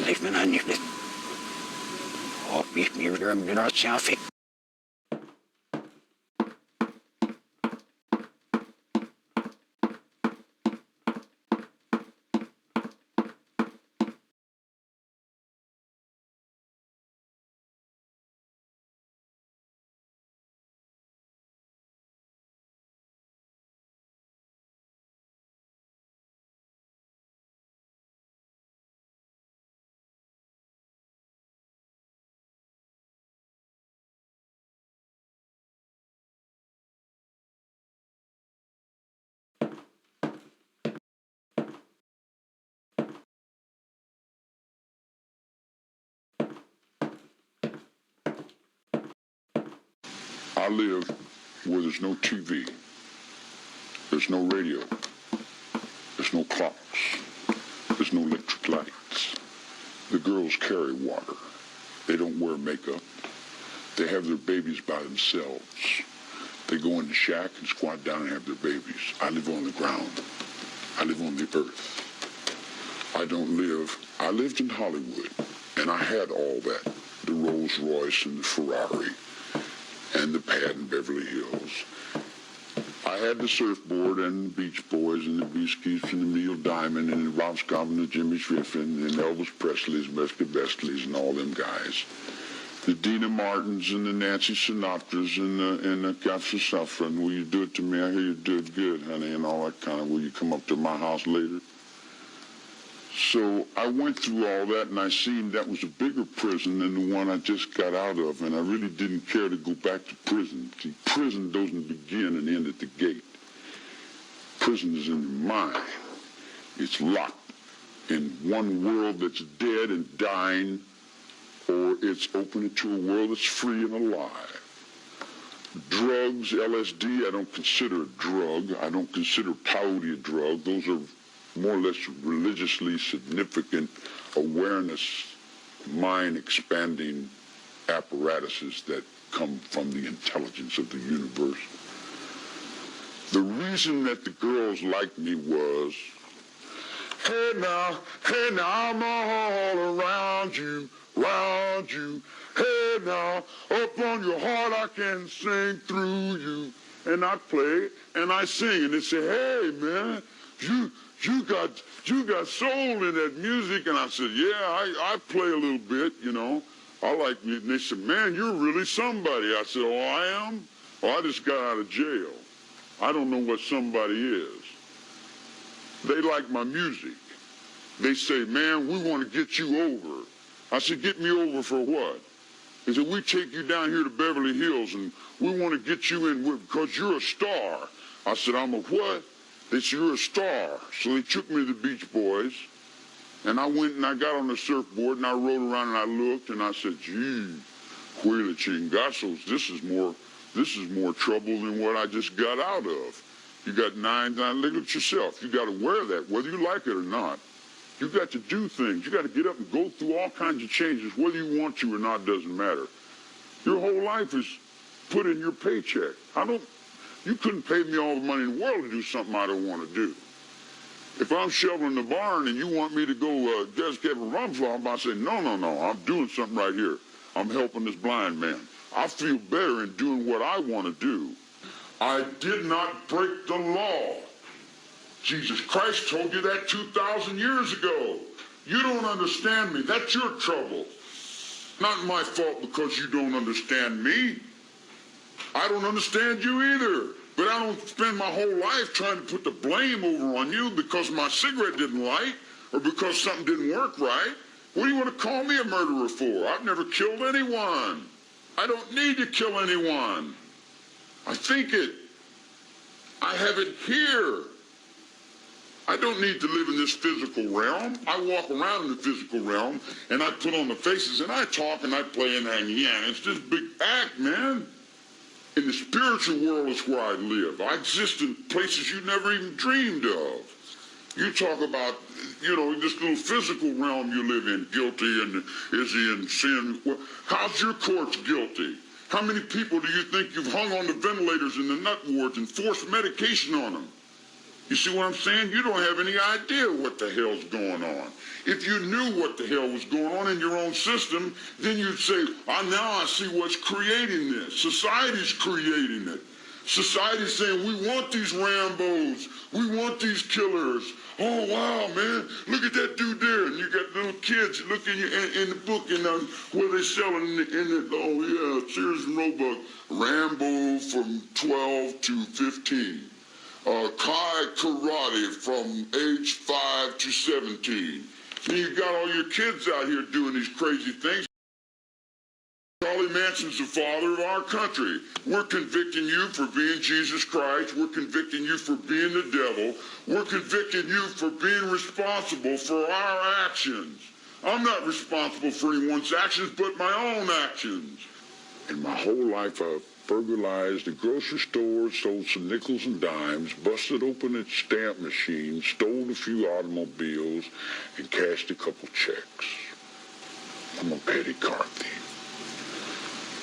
leven aan je bent. Op je meer om de zelf. I live where there's no TV, there's no radio, there's no clocks, there's no electric lights. The girls carry water. They don't wear makeup. They have their babies by themselves. They go in the shack and squat down and have their babies. I live on the ground. I live on the earth. I lived in Hollywood, and I had all that, the Rolls Royce and the Ferrari, and the pad in Beverly Hills. I had the surfboard and the Beach Boys and the Beasties and the Neil Diamond and the Rob Scott and the Jimmy Griffin and Elvis Presley's, Mesca Bestleys and all them guys. The Dina Martins and the Nancy Sinatras and the Gafsa Safran. Will you do it to me? I hear you do it good, honey, and all that kind of, will you come up to my house later? So I went through all that, and I seen that was a bigger prison than the one I just got out of, and I really didn't care to go back to prison. See, prison doesn't begin and end at the gate. Prison is in your mind. It's locked in one world that's dead and dying, or it's open to a world that's free and alive. Drugs, LSD, I don't consider a drug. I don't consider peyote a drug. Those are more or less religiously significant awareness, mind-expanding apparatuses that come from the intelligence of the universe. The reason that the girls liked me was, hey now, I'm all around you, hey now, up on your heart I can sing through you. And I play and I sing, and they say, hey man, you got soul in that music. And I said, yeah, I play a little bit, you know. I like music. And they said, man, you're really somebody. I said, oh, I am? Oh, I just got out of jail. I don't know what somebody is. They like my music. They say, man, we want to get you over. I said, get me over for what? They said, we take you down here to Beverly Hills and we want to get you in because you're a star. I said, I'm a what? They said, you're a star. So they took me to the Beach Boys, and I went and I got on the surfboard and I rode around and I looked and I said, gee, Huila Chingazos, this is more trouble than what I just got out of. You got nine, look at yourself. You got to wear that, whether you like it or not. You got to do things. You got to get up and go through all kinds of changes, whether you want to or not, doesn't matter. Your whole life is put in your paycheck. You couldn't pay me all the money in the world to do something I don't want to do. If I'm shoveling the barn and you want me to go just get a rum farm, I say, no, I'm doing something right here. I'm helping this blind man. I feel better in doing what I want to do. I did not break the law. Jesus Christ told you that 2,000 years ago. You don't understand me. That's your trouble. Not my fault because you don't understand me. I don't understand you either. But I don't spend my whole life trying to put the blame over on you because my cigarette didn't light or because something didn't work right. What do you want to call me a murderer for? I've never killed anyone. I don't need to kill anyone. I think it. I have it here. I don't need to live in this physical realm. I walk around in the physical realm, and I put on the faces, and I talk, and I play, and it's this big act, man. In the spiritual world is where I live. I exist in places you never even dreamed of. You talk about, this little physical realm you live in, guilty, and is he in sin? Well, how's your courts guilty? How many people do you think you've hung on the ventilators in the nut wards and forced medication on them? You see what I'm saying? You don't have any idea what the hell's going on. If you knew what the hell was going on in your own system, then you'd say, now I see what's creating this. Society's creating it. Society's saying, we want these Rambos. We want these killers. Oh, wow, man. Look at that dude there. And you got little kids looking in the book where they're selling Sears and Roebuck, Rambo from 12 to 15. Kai Karate from age 5 to 17. And you got all your kids out here doing these crazy things. Charlie Manson's the father of our country. We're convicting you for being Jesus Christ. We're convicting you for being the devil. We're convicting you for being responsible for our actions. I'm not responsible for anyone's actions but my own actions. In my whole life, I've burglarized the grocery store, sold some nickels and dimes, busted open its stamp machine, stole a few automobiles, and cashed a couple checks. I'm a petty car thief.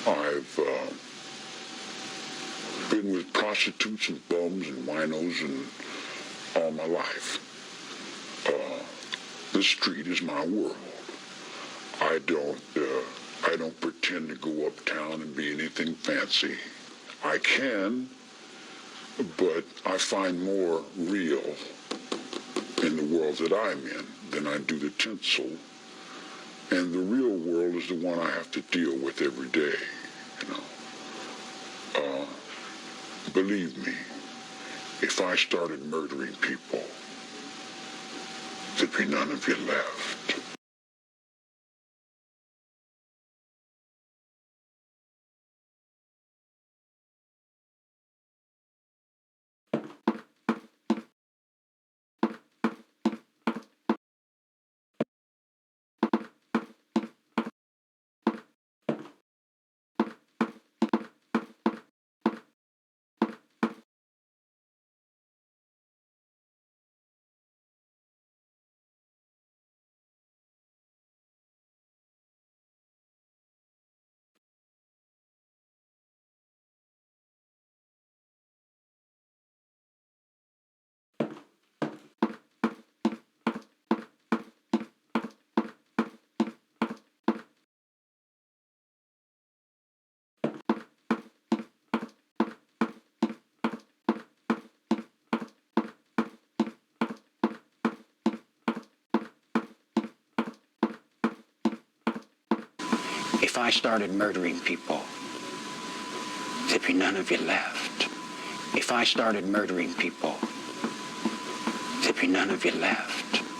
I've been with prostitutes and bums and winos and all my life. The street is my world. I don't pretend to go uptown and be anything fancy. I can, but I find more real in the world that I'm in than I do the tinsel. And the real world is the one I have to deal with every day, you know. Believe me, if I started murdering people, there'd be none of you left. If I started murdering people, there'd be none of you left. If I started murdering people, there'd be none of you left.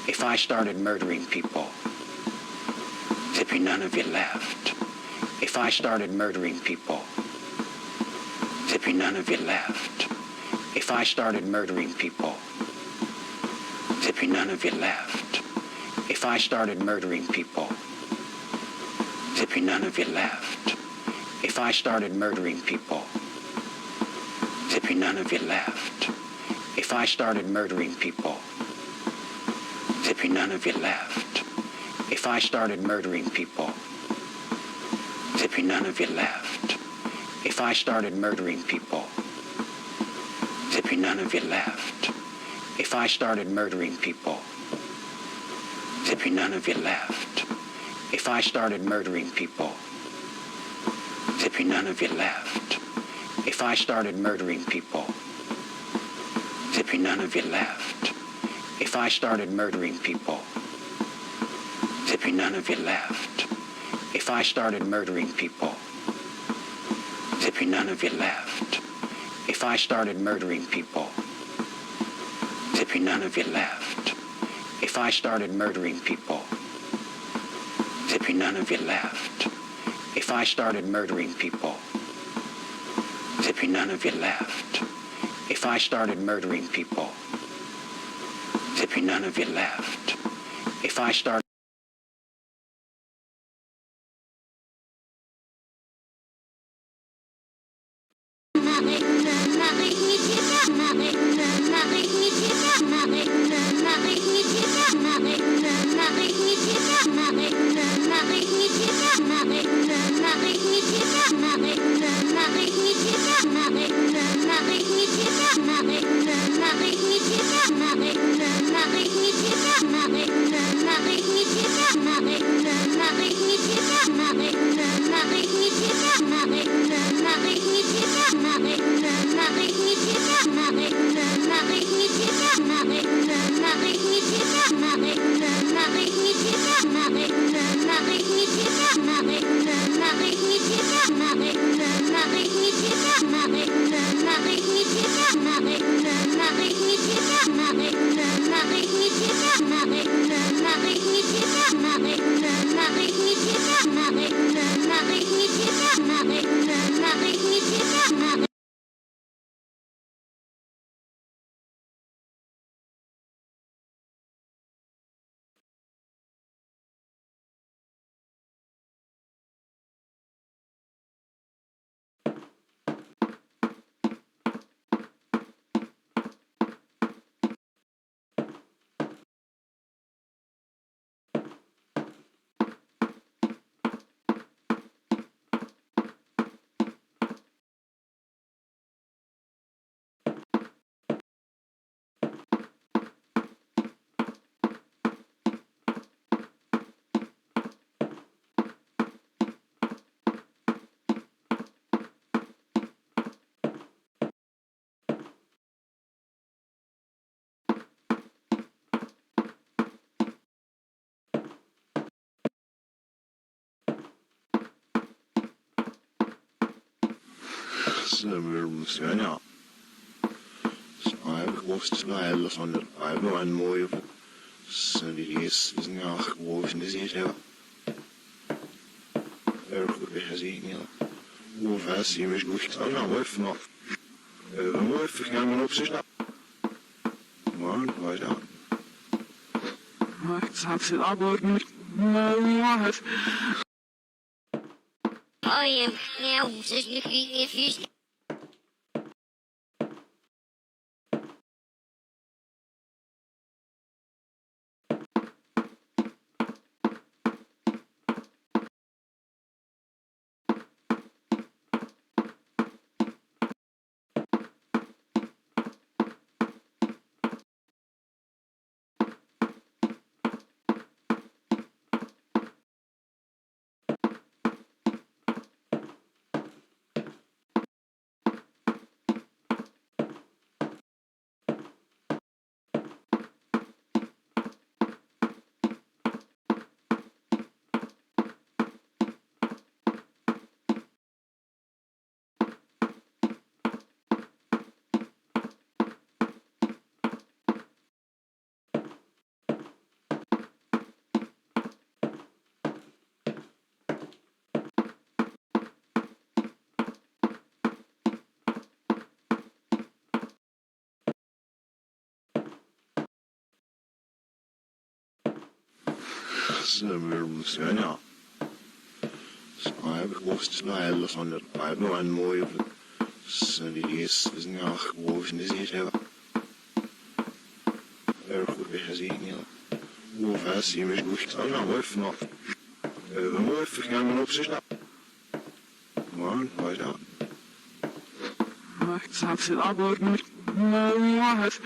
If I started murdering people, there'd be none of you left. If I started murdering people, there'd be none of you left. If I started murdering people, there'd be none of you left. If I started murdering people, there'd be none of you left. If I started murdering people, there'd be none of you left. If I started murdering people, there'd be none of you left. If I started murdering people, there'd be none of you left. If I started murdering people, there'd be none of you left. If I started murdering people, there'd be none of you left. If I started murdering people, there'd be none of you left. If I started murdering people, there'd be none of you left. If I started murdering people, there'd be none of you left. If I started murdering people, there'd be none of you left. If I started murdering people, there'd be none of you left. If I started murdering people, there'd be none of you left. If I started murdering people, there'd be none of you left. If I started murdering people, there'd be none of you left. If I started Marie, Sömmermusgöna. I've lost my loss on it. I've no one more of it. So it is not wolf in the zero. Erg has eaten. Wolf has seen me good. I'm not wolf not. Wolf gaan we op zich. Maar waar dan? Maar ik zag ze allemaal niet. Maar wat? I am now if you Sömmermusgöna. I've lost my loss on it. I've no one more of it. So it is not wolf in the zero. Erg has eaten. Wolf has seen me good. I'm not wolf not. Wolf gaan we op zich. Maar waar dan? Maar ik zag ze allemaal niet. Maar wat?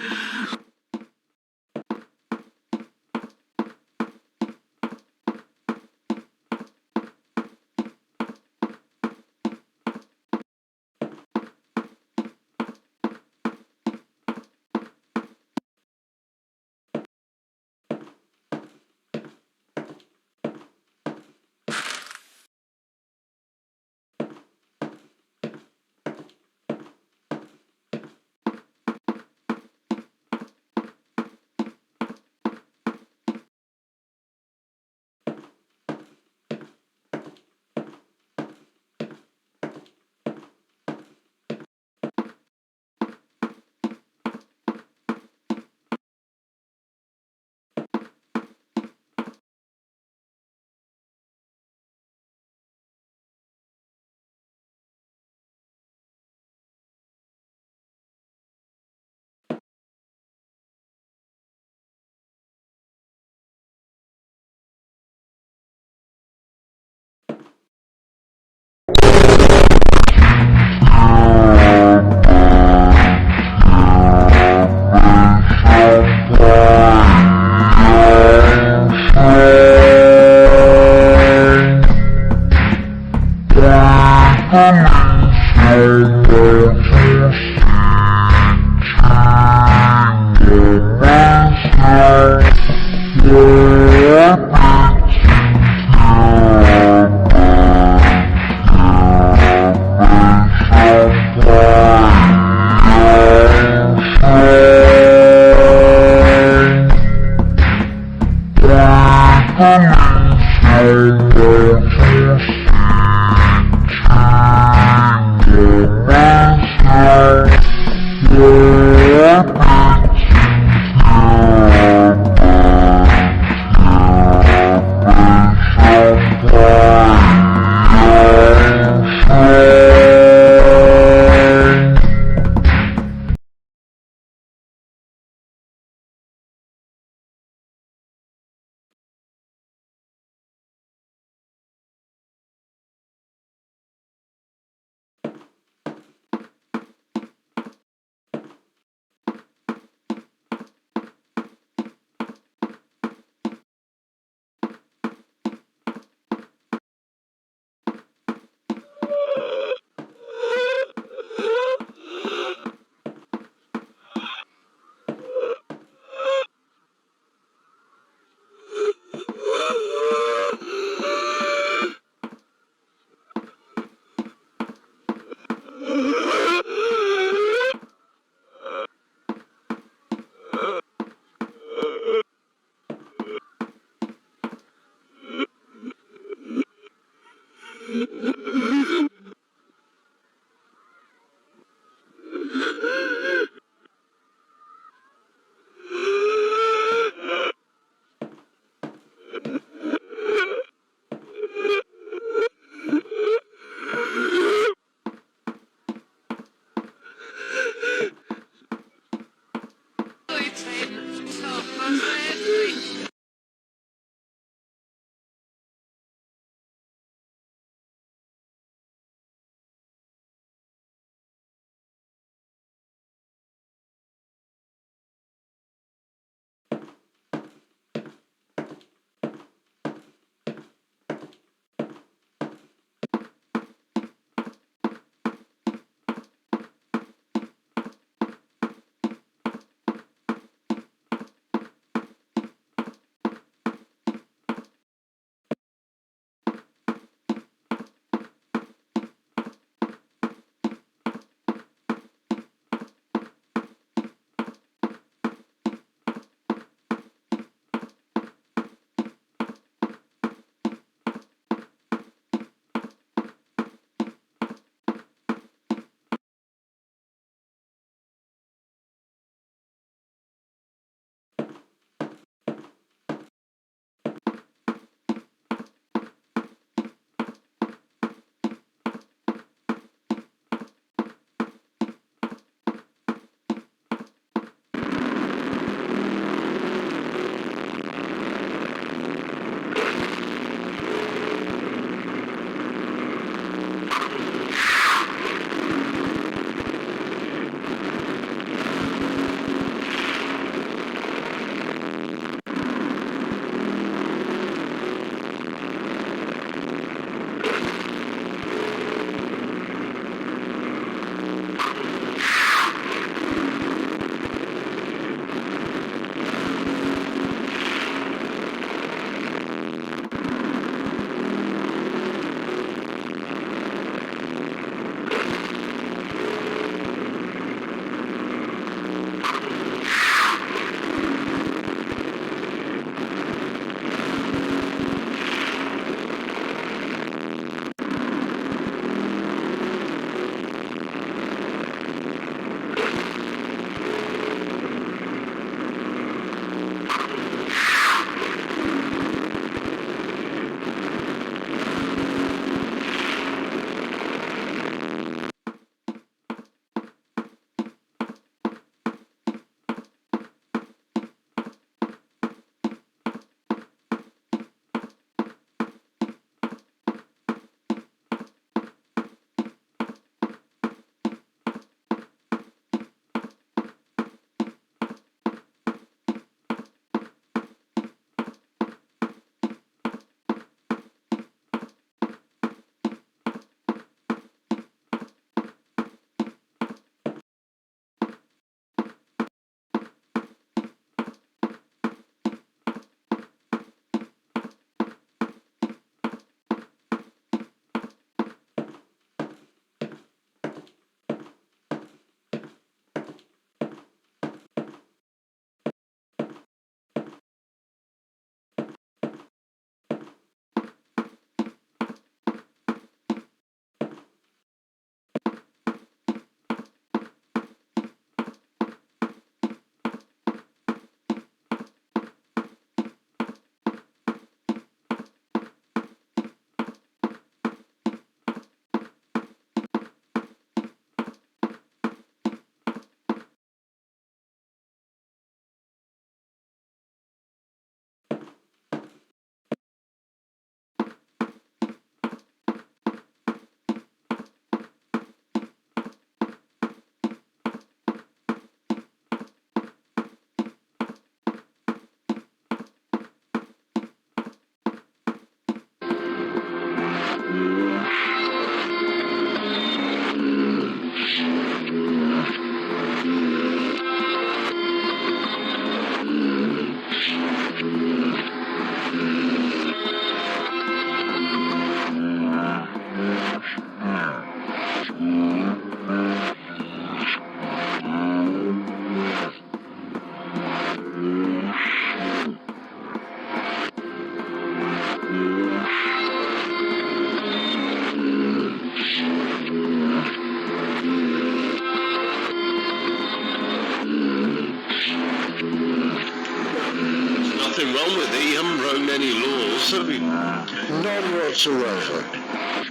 any laws, have you? None whatsoever.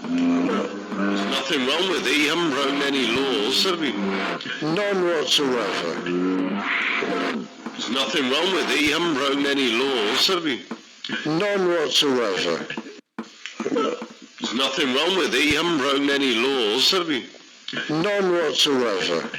There's nothing wrong with it. You haven't broken any laws, have you? None whatsoever. There's nothing wrong with it. You haven't broken any laws, have you? None whatsoever. There's nothing wrong with it. You haven't broken any laws, have you? None whatsoever.